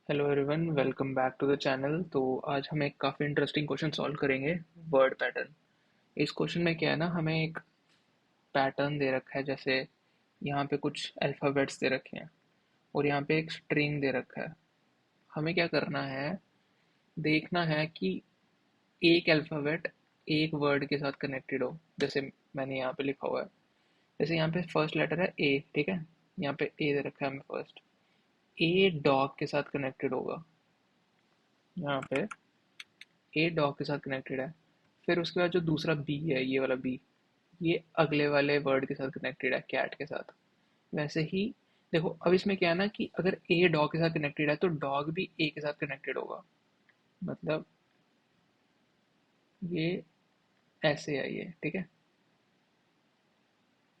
Hello everyone, welcome back to the channel. तो आज हम एक काफ़ी इंटरेस्टिंग क्वेश्चन सॉल्व करेंगे। Word pattern. इस क्वेश्चन में क्या है ना, हमें एक पैटर्न दे रखा है। जैसे यहाँ पे कुछ अल्फ़ाबेट्स दे रखे हैं और यहाँ पे एक स्ट्रिंग दे रखा है। हमें क्या करना है, देखना है कि एक अल्फ़ाबेट एक वर्ड के साथ कनेक्टेड हो। जैसे मैंने यहाँ पे लिखा हुआ है, जैसे यहाँ पे फर्स्ट लेटर है ए, ठीक है। यहाँ पे ए दे रखा है हमें फर्स्ट। ए डॉग के साथ कनेक्टेड होगा। यहाँ पे ए डॉग के साथ कनेक्टेड है। फिर उसके बाद जो दूसरा बी है, ये वाला बी, ये अगले वाले वर्ड के साथ कनेक्टेड है, कैट के साथ। वैसे ही देखो, अब इसमें क्या है ना कि अगर ए डॉग के साथ कनेक्टेड है तो डॉग भी ए के साथ कनेक्टेड होगा। मतलब ये ऐसे है, ये ठीक है।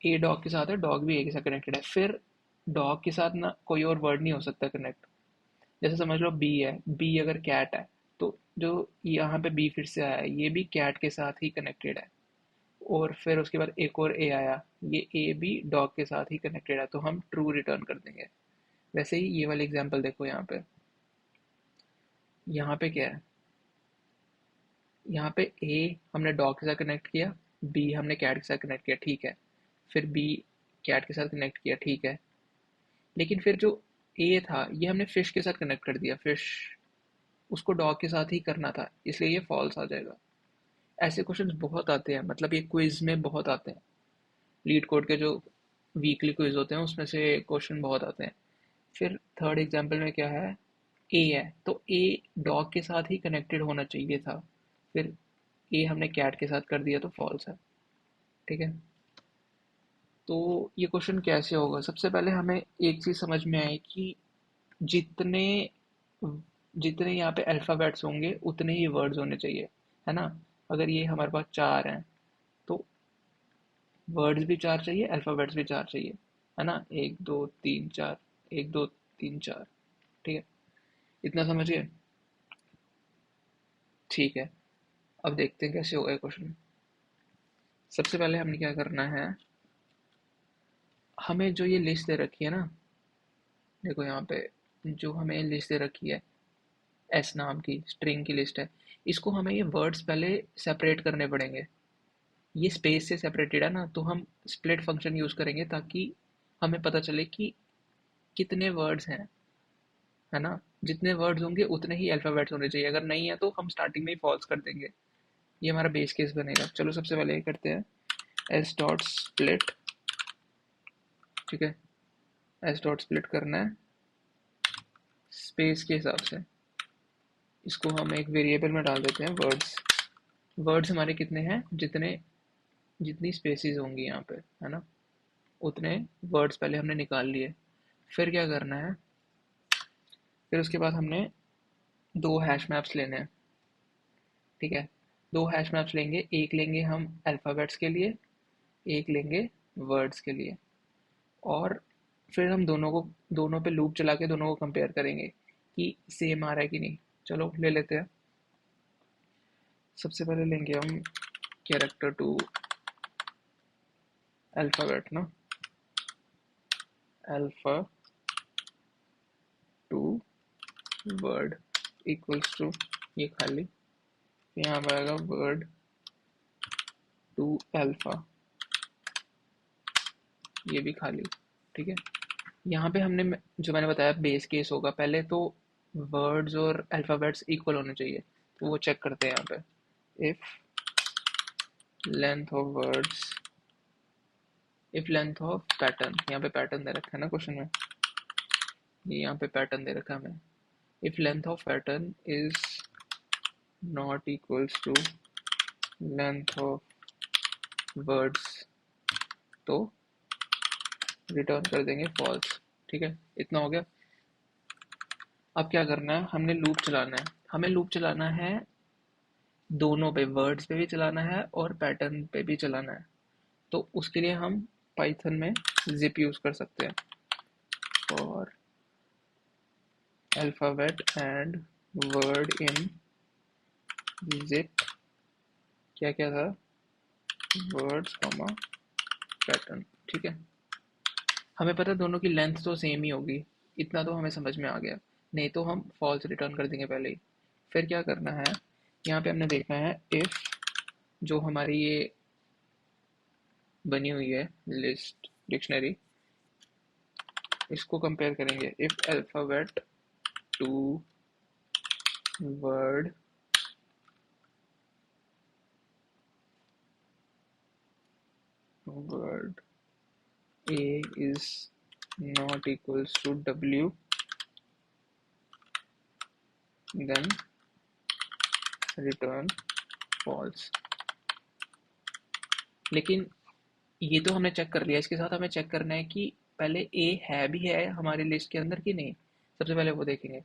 ए डॉग के साथ है, डॉग भी ए के साथ कनेक्टेड है। फिर डॉग के साथ ना कोई और वर्ड नहीं हो सकता कनेक्ट। जैसे समझ लो बी है, बी अगर कैट है तो जो यहाँ पे बी फिर से आया है, ये भी कैट के साथ ही कनेक्टेड है। और फिर उसके बाद एक और ए आया, ये ए भी डॉग के साथ ही कनेक्टेड है, तो हम ट्रू रिटर्न कर देंगे। वैसे ही ये वाली एग्जांपल देखो, यहाँ पे क्या है, यहाँ पे ए हमने डॉग के साथ कनेक्ट किया, बी हमने कैट के साथ कनेक्ट किया, ठीक है। फिर बी कैट के साथ कनेक्ट किया, ठीक है। लेकिन फिर जो ए था, ये हमने फिश के साथ कनेक्ट कर दिया। फिश, उसको डॉग के साथ ही करना था, इसलिए ये फॉल्स आ जाएगा। ऐसे क्वेश्चंस बहुत आते हैं, मतलब ये क्विज में बहुत आते हैं। लीड कोड के जो वीकली क्विज होते हैं उसमें से क्वेश्चन बहुत आते हैं। फिर थर्ड एग्जांपल में क्या है, ए है तो ए डॉग के साथ ही कनेक्टेड होना चाहिए था। फिर ए हमने कैट के साथ कर दिया तो फॉल्स है, ठीक है। तो ये क्वेश्चन कैसे होगा, सबसे पहले हमें एक चीज़ समझ में आए कि जितने जितने यहाँ पे अल्फ़ाबेट्स होंगे उतने ही वर्ड्स होने चाहिए, है ना। अगर ये हमारे पास चार हैं तो वर्ड्स भी चार चाहिए, अल्फ़ाबेट्स भी चार चाहिए, है ना। एक दो तीन चार, एक दो तीन चार, ठीक है। इतना समझिए, ठीक है। अब देखते हैं कैसे होगा ये क्वेश्चन। सबसे पहले हमने क्या करना है, हमें जो ये लिस्ट दे रखी है ना, देखो यहाँ पे जो हमें लिस्ट दे रखी है, एस नाम की स्ट्रिंग की लिस्ट है। इसको हमें ये वर्ड्स पहले सेपरेट करने पड़ेंगे। ये स्पेस से सेपरेटेड है ना, तो हम स्प्लिट फंक्शन यूज़ करेंगे ताकि हमें पता चले कि कितने वर्ड्स हैं, है ना। जितने वर्ड्स होंगे उतने ही अल्फ़ाबेट्स होने चाहिए। अगर नहीं है तो हम स्टार्टिंग में ही फॉल्स कर देंगे। ये हमारा बेस केस बनेगा। चलो सबसे पहले ये करते हैं, एस डॉट स्प्लिट, ठीक है। एस डॉट स्प्लिट करना है स्पेस के हिसाब से। इसको हम एक वेरिएबल में डाल देते हैं, वर्ड्स। वर्ड्स हमारे कितने हैं, जितने जितनी स्पेसिस होंगी यहाँ पे, है ना, उतने वर्ड्स पहले हमने निकाल लिए। फिर क्या करना है, फिर उसके बाद हमने दो हैश मैप्स लेने हैं, ठीक है। दो हैश मैप्स लेंगे, एक लेंगे हम अल्फ़ाबेट्स के लिए, एक लेंगे वर्ड्स के लिए। और फिर हम दोनों पे लूप चला के दोनों को कंपेयर करेंगे कि सेम आ रहा है कि नहीं। चलो ले लेते हैं। सबसे पहले लेंगे हम कैरेक्टर टू अल्फ़ाबेट ना, alpha to word equals to, ये खाली, यहाँ पर आएगा वर्ड टू अल्फ़ा, ये भी खाली, ठीक है। यहाँ पे हमने जो मैंने बताया बेस केस होगा, पहले तो वर्ड्स और अल्फ़ाबेट्स इक्वल होने चाहिए, तो वो चेक करते हैं यहाँ पे। If length of words, if length of pattern, यहाँ पे पैटर्न दे रखा है ना क्वेश्चन में, ये यहाँ पे पैटर्न दे रखा है हमें। If length of pattern is not equals to length of words, तो रिटर्न कर देंगे फॉल्स, ठीक है। इतना हो गया। अब क्या करना है, हमने लूप चलाना है। हमें लूप चलाना है दोनों पे, वर्ड्स पे भी चलाना है और पैटर्न पे भी चलाना है। तो उसके लिए हम पाइथन में जिप यूज़ कर सकते हैं, और alphabet and word in zip, क्या क्या था, वर्ड्स कॉमा पैटर्न, ठीक है। हमें पता है दोनों की लेंथ तो सेम ही होगी, इतना तो हमें समझ में आ गया। नहीं तो हम फॉल्स रिटर्न कर देंगे पहले ही। फिर क्या करना है, यहाँ पे हमने देखना है इफ़ जो हमारी ये बनी हुई है लिस्ट डिक्शनरी, इसको कंपेयर करेंगे। If alphabet to word word A is not equals to W, then return false। लेकिन ये तो हमने चेक कर लिया, इसके साथ हमें चेक करना है कि पहले A है भी है हमारी लिस्ट के अंदर कि नहीं, सबसे पहले वो देखेंगे।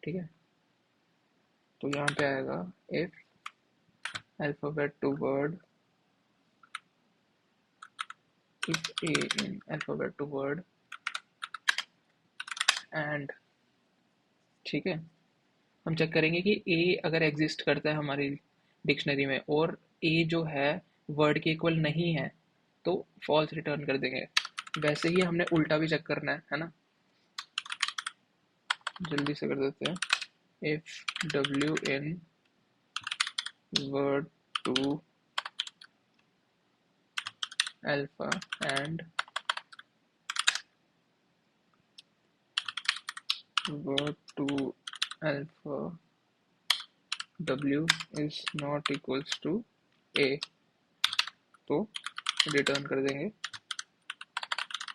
ठीक है, तो यहाँ पे आएगा if alphabet to word, if A in alphabet to word and, ठीक है, हम चेक करेंगे कि ए अगर एग्जिस्ट करता है हमारी डिक्शनरी में और ए जो है वर्ड के इक्वल नहीं है तो फॉल्स रिटर्न कर देंगे। वैसे ही हमने उल्टा भी चेक करना है ना, जल्दी से कर देते हैं। If W in word to alpha and word to alpha w is not equals to a, तो रिटर्न कर देंगे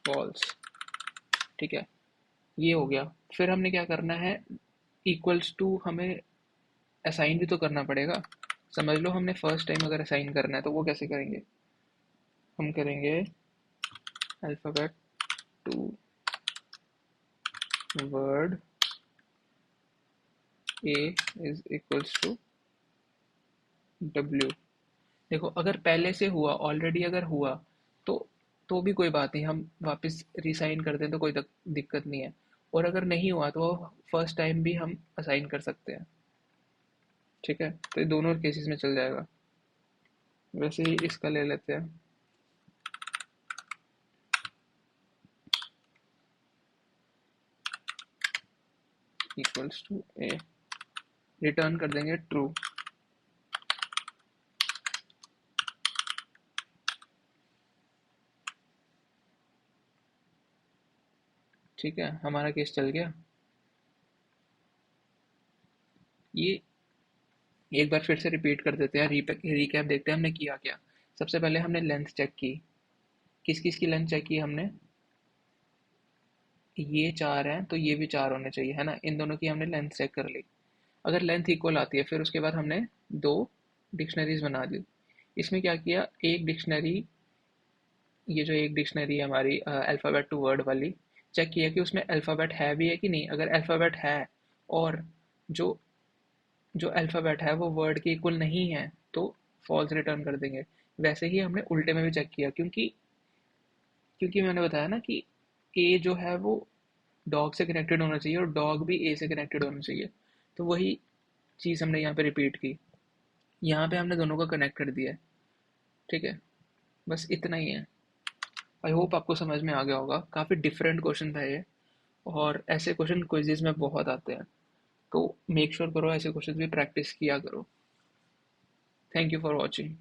फॉल्स। ठीक है, ये हो गया। फिर हमने क्या करना है, इक्वल्स टू हमें असाइन भी तो करना पड़ेगा। समझ लो हमने फर्स्ट टाइम अगर असाइन करना है तो वो कैसे करेंगे, हम करेंगे alphabet to word A is equals to W. देखो अगर पहले से हुआ, ऑलरेडी अगर हुआ तो तो भी कोई बात नहीं, हम वापस रिसाइन कर दें तो कोई दिक्कत नहीं है। और अगर नहीं हुआ तो फर्स्ट टाइम भी हम असाइन कर सकते हैं। ठीक है, तो ये दोनों केसेस में चल जाएगा। वैसे ही इसका ले लेते हैं, इक्वल्स टू ए, रिटर्न कर देंगे ट्रू। ठीक है, हमारा केस चल गया। ये एक बार फिर से रिपीट कर देते हैं, रिकैप देखते हैं हमने किया क्या। सबसे पहले हमने लेंथ चेक की, किस किस की लेंथ चेक की हमने, ये 4 हैं तो ये भी 4 होने चाहिए, है ना। इन दोनों की हमने लेंथ चेक कर ली। अगर लेंथ इक्वल आती है फिर उसके बाद हमने 2 डिक्शनरीज बना दी। इसमें क्या किया, एक डिक्शनरी, ये जो एक डिक्शनरी है हमारी अल्फ़ाबेट टू वर्ड वाली, चेक किया कि उसमें अल्फ़ाबेट है भी है कि नहीं। अगर अल्फ़ाबेट है और जो जो अल्फ़ाबेट है वो वर्ड के इक्वल नहीं है तो फॉल्स रिटर्न कर देंगे। वैसे ही हमने उल्टे में भी चेक किया, क्योंकि क्योंकि मैंने बताया ना कि ए जो है वो डॉग से कनेक्टेड होना चाहिए और डॉग भी ए से कनेक्टेड होना चाहिए। तो वही चीज़ हमने यहाँ पे रिपीट की, यहाँ पे हमने दोनों को कनेक्ट कर दिया है। ठीक है, बस इतना ही है। आई होप आपको समझ में आ गया होगा। काफ़ी डिफरेंट क्वेश्चन था ये, और ऐसे क्वेश्चन क्विज़ेज़ में बहुत आते हैं, तो मेक श्योर करो ऐसे क्वेश्चन भी प्रैक्टिस किया करो। Thank you for watching.